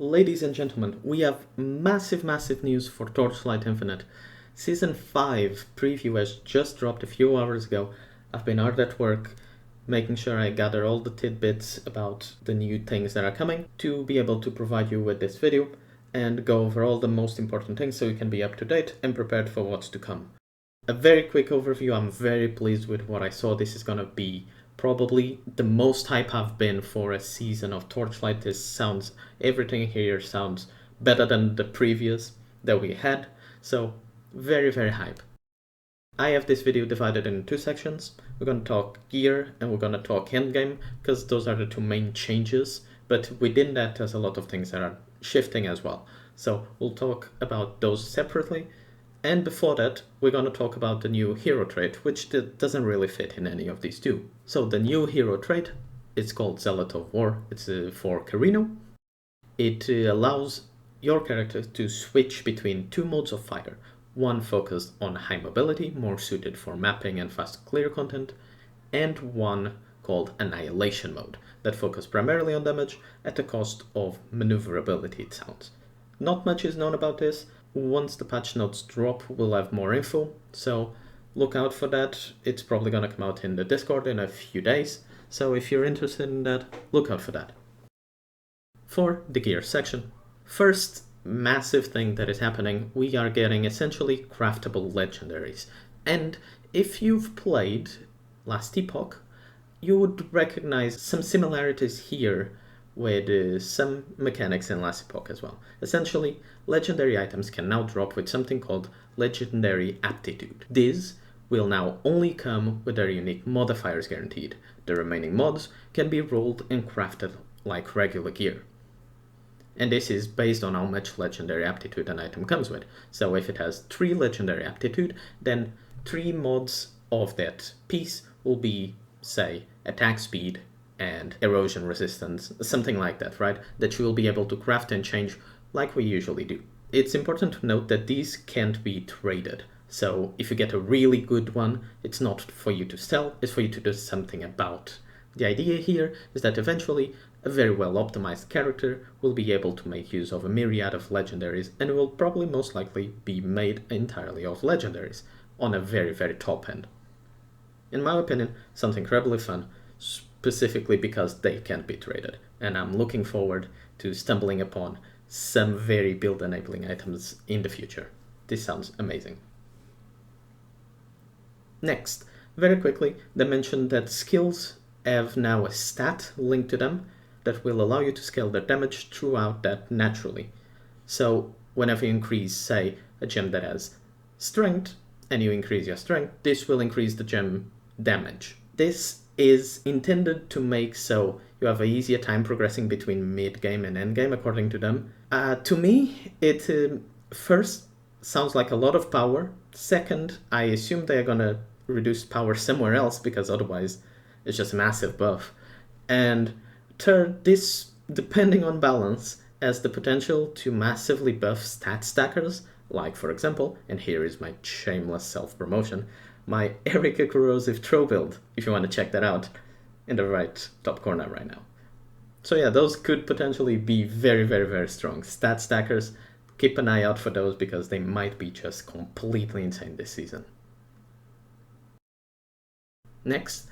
Ladies and gentlemen, we have massive news for Torchlight Infinite. Season 5 preview has just dropped a few hours ago. I've been hard at work making sure I gather all the tidbits about the new things that are coming to be able to provide you with this video and go over all the most important things so you can be up to date and prepared for what's to come. A very quick overview. I'm very pleased with what I saw. This is gonna be probably the most hype I've been for a season of Torchlight. Everything here sounds better than the previous that we had. So very hype. I have this video divided into two sections. We're going to talk gear and we're going to talk endgame because those are the two main changes. But within that, there's a lot of things that are shifting as well. So we'll talk about those separately. And before that, we're going to talk about the new hero trait, which doesn't really fit in any of these two. So the new hero trait, it's called Zealot of War. It's for Carino. It allows your character to switch between two modes of fire. One focused on high mobility, more suited for mapping and fast clear content, and one called Annihilation mode, that focuses primarily on damage at the cost of maneuverability, it sounds. Not much is known about this. Once the patch notes drop, we'll have more info, so look out for that. It's probably going to come out in the Discord in a few days, so if you're interested in that, look out for that. For the gear section, first massive thing that is happening, we are getting essentially craftable legendaries. And if you've played Last Epoch, you would recognize some similarities here with some mechanics in Last Epoch as well. Essentially, legendary items can now drop with something called Legendary Aptitude. These will now only come with their unique modifiers guaranteed. The remaining mods can be rolled and crafted like regular gear. And this is based on how much legendary aptitude an item comes with. So if it has 3 legendary aptitude, then 3 mods of that piece will be, say, attack speed and erosion resistance, something like that, right? That you will be able to craft and change like we usually do. It's important to note that these can't be traded. So if you get a really good one, it's not for you to sell, it's for you to do something about. The idea here is that eventually a very well optimized character will be able to make use of a myriad of legendaries and will probably most likely be made entirely of legendaries on a very top end. In my opinion, something incredibly fun, specifically because they can't be traded, and I'm looking forward to stumbling upon some very build enabling items in the future. This sounds amazing. Next, very quickly, they mentioned that skills have now a stat linked to them that will allow you to scale their damage throughout that naturally. So whenever you increase, say, a gem that has strength, and you increase your strength, this will increase the gem damage. This is intended to make so you have an easier time progressing between mid-game and end-game, according to them. To me, it first sounds like a lot of power. Second, I assume they're gonna reduce power somewhere else because otherwise it's just a massive buff. And third, this, depending on balance, has the potential to massively buff stat stackers, like for example, and here is my shameless self-promotion, my Erika Corrosive Throw build, if you want to check that out, in the right top corner right now. So yeah, those could potentially be very strong stat stackers. Keep an eye out for those because they might be just completely insane this season. Next,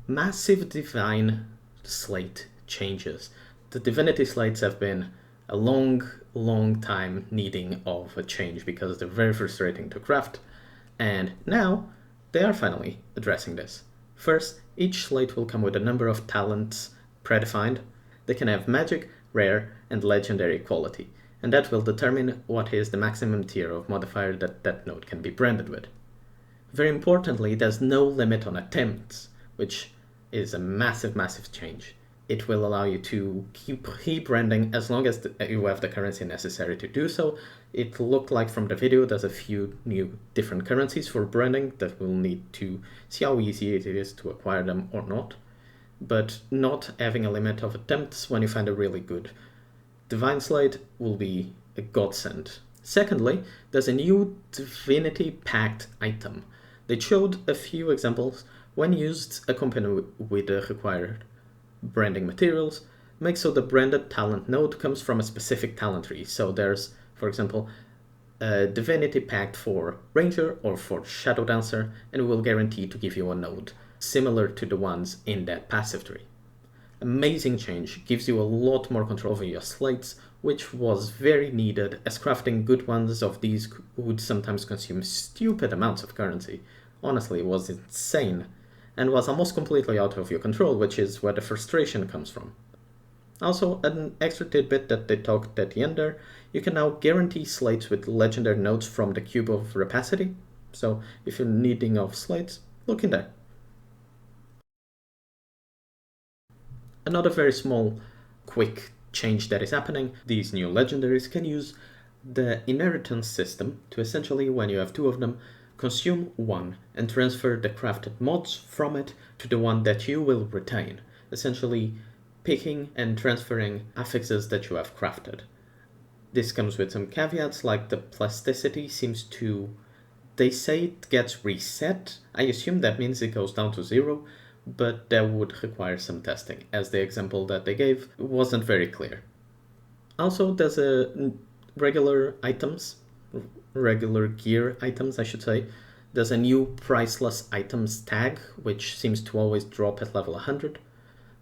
massive Divine slate changes. The Divinity slates have been a long time needing of a change because they're very frustrating to craft, and now they are finally addressing this. First, each slate will come with a number of talents predefined. They can have magic, rare, and legendary quality, and that will determine what is the maximum tier of modifier that node can be branded with. Very importantly, there's no limit on attempts, which is a massive change. It will allow you to keep rebranding as long as you have the currency necessary to do so. It looked like from the video there's a few new different currencies for branding that we'll need to see how easy it is to acquire them or not. But not having a limit of attempts when you find a really good Divine Slate will be a godsend. Secondly, there's a new Divinity Pact item. They showed a few examples when used accompanied with the required branding materials. makes so the branded talent node comes from a specific talent tree. So there's, for example, a Divinity Pact for Ranger or for Shadow Dancer, and it will guarantee to give you a node similar to the ones in that passive tree. Amazing change, gives you a lot more control over your slates, which was very needed, as crafting good ones of these would sometimes consume stupid amounts of currency. Honestly, it was insane, and was almost completely out of your control, which is where the frustration comes from. Also, an extra tidbit that they talked at the end there, you can now guarantee slates with legendary nodes from the Cube of Rapacity. So if you're needing of slates, look in there. Another very small, quick change that is happening, these new legendaries can use the inheritance system to essentially, when you have two of them, consume one and transfer the crafted mods from it to the one that you will retain, essentially picking and transferring affixes that you have crafted. This comes with some caveats, like the plasticity seems to, they say it gets reset. I assume that means it goes down to 0, but that would require some testing, as the example that they gave wasn't very clear. Also, there's a regular gear items, I should say. There's a new priceless items tag, which seems to always drop at level 100.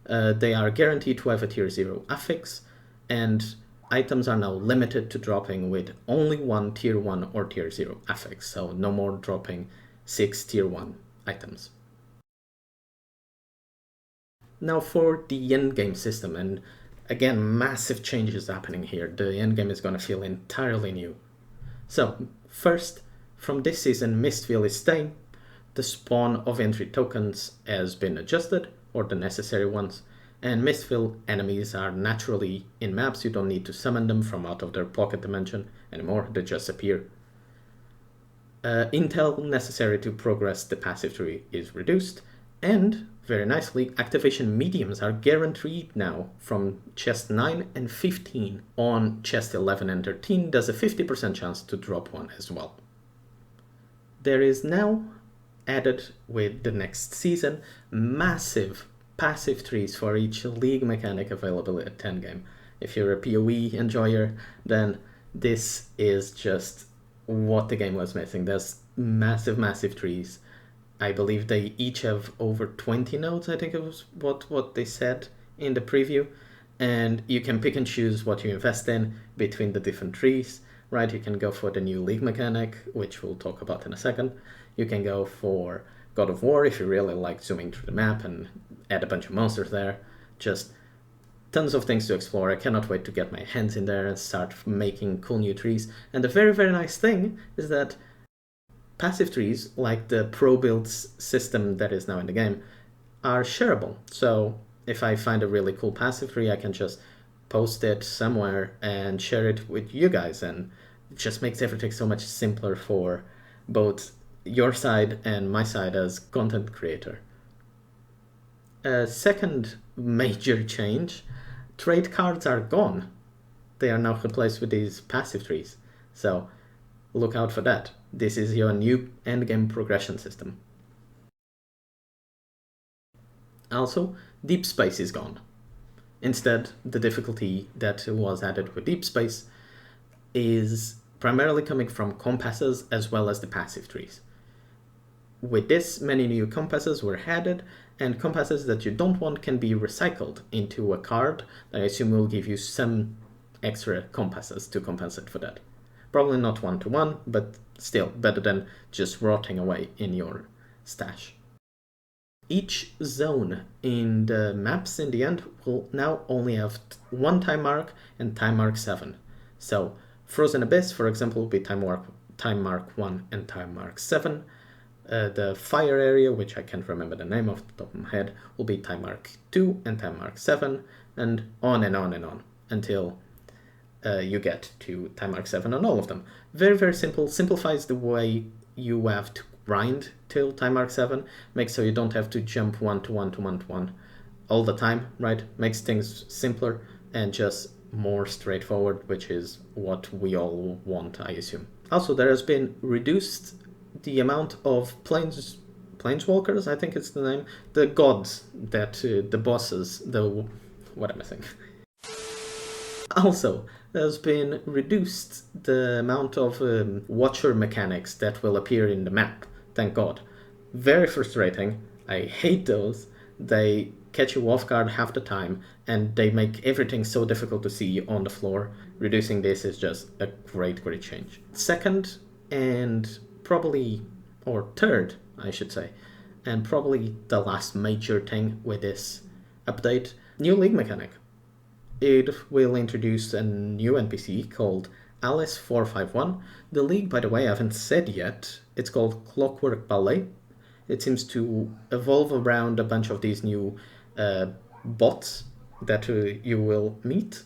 They are guaranteed to have a tier 0 affix, and items are now limited to dropping with only one tier 1 or tier 0 affix, so no more dropping 6 tier 1 items. Now for the endgame system, and again, massive changes happening here. The endgame is going to feel entirely new. So, first, from this season, Mistville is staying. The spawn of entry tokens has been adjusted, or the necessary ones, and Mistville enemies are naturally in maps. You don't need to summon them from out of their pocket dimension anymore, they just appear. Intel necessary to progress the passive tree is reduced, and very nicely, activation mediums are guaranteed now from chest 9 and 15. On chest 11 and 13, there's a 50% chance to drop one as well. There is now added with the next season massive passive trees for each league mechanic available at Endgame. If you're a PoE enjoyer, then this is just what the game was missing. There's massive trees. I believe they each have over 20 nodes, I think it was what they said in the preview. And you can pick and choose what you invest in between the different trees, right? You can go for the new league mechanic, which we'll talk about in a second. You can go for God of War if you really like zooming through the map and add a bunch of monsters there. Just tons of things to explore. I cannot wait to get my hands in there and start making cool new trees. And the very nice thing is that passive trees, like the pro builds system that is now in the game, are shareable. So if I find a really cool passive tree, I can just post it somewhere and share it with you guys, and it just makes everything so much simpler for both your side and my side as content creator. A second major change, trade cards are gone. They are now replaced with these passive trees. So look out for that. This is your new endgame progression system. Also, deep space is gone. Instead, the difficulty that was added with deep space is primarily coming from compasses as well as the passive trees. With this, many new compasses were added, and compasses that you don't want can be recycled into a card that I assume will give you some extra compasses to compensate for that. Probably not 1-to-1, but still better than just rotting away in your stash. Each zone in the maps in the end will now only have one time mark and time mark 7. So Frozen Abyss, for example, will be time mark 1 and time mark 7. The fire area, which I can't remember the name off the top of my head, will be time mark 2 and time mark 7, and on and on until you get to time mark 7 on all of them. Very simple, simplifies the way you have to grind till time mark 7, makes so you don't have to jump 1-to-1 all the time, right? Makes things simpler and just more straightforward, which is what we all want, I assume. Also, there has been reduced the amount of planeswalkers, I think it's the name, the gods that the bosses, the what am I saying? Also, there's been reduced the amount of watcher mechanics that will appear in the map, thank God. Very frustrating. I hate those. They catch you off guard half the time, and they make everything so difficult to see on the floor. Reducing this is just a great, great change. Second, and probably, or third, I should say, and probably the last major thing with this update, new league mechanic. It will introduce a new NPC called Alice 451. The league, by the way, I haven't said yet. It's called Clockwork Ballet. It seems to evolve around a bunch of these new bots that you will meet.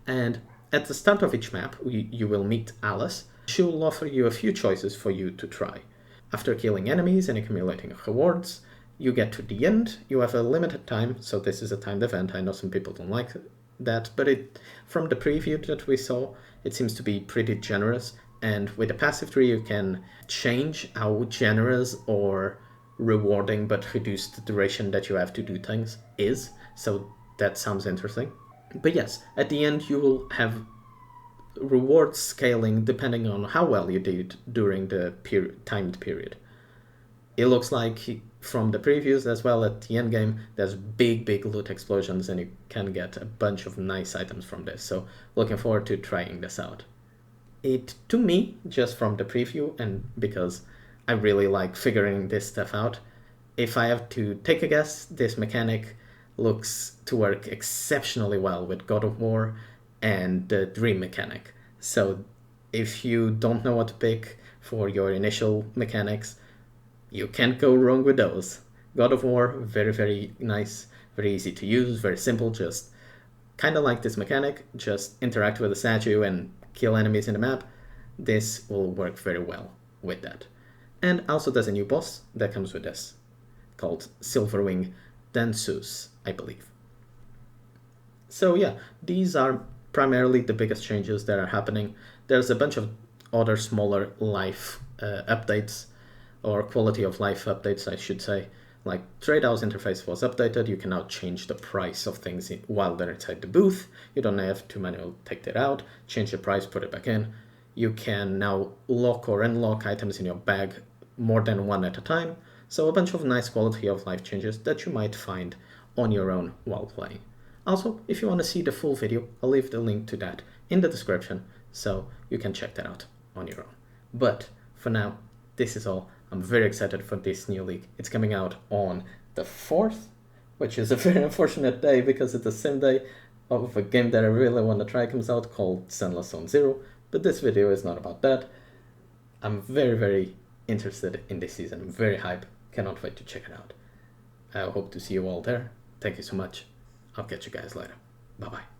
And at the start of each map, you will meet Alice. She will offer you a few choices for you to try. After killing enemies and accumulating rewards, you get to the end. You have a limited time, so this is a timed event. I know some people don't like that, but from the preview that we saw, it seems to be pretty generous. And with the passive tree, you can change how generous or rewarding but reduced the duration that you have to do things is. So that sounds interesting. But yes, at the end you will have reward scaling depending on how well you did during the timed period. It looks like from the previews as well at the endgame, there's big loot explosions and you can get a bunch of nice items from this. So looking forward to trying this out. It, to me, just from the preview and because I really like figuring this stuff out, if I have to take a guess, this mechanic looks to work exceptionally well with God of War and the Dream mechanic. So if you don't know what to pick for your initial mechanics, you can't go wrong with those. God of War, very nice, very easy to use, very simple, just kind of like this mechanic, just interact with the statue and kill enemies in the map. This will work very well with that. And also there's a new boss that comes with this, called Silverwing Dansus, I believe. So yeah, these are primarily the biggest changes that are happening. There's a bunch of other smaller life updates, or quality of life updates, I should say. Like Trade House interface was updated. You can now change the price of things while they're inside the booth. You don't have to manually take that out, change the price, put it back in. You can now lock or unlock items in your bag more than one at a time. So a bunch of nice quality of life changes that you might find on your own while playing. Also, if you want to see the full video, I'll leave the link to that in the description, so you can check that out on your own. But for now, this is all. I'm very excited for this new league. It's coming out on the 4th, which is a very unfortunate day because it's the same day of a game that I really want to try comes out called Sunless Zone Zero, but this video is not about that. I'm very interested in this season. I'm very hyped. Cannot wait to check it out. I hope to see you all there. Thank you so much. I'll catch you guys later. Bye-bye.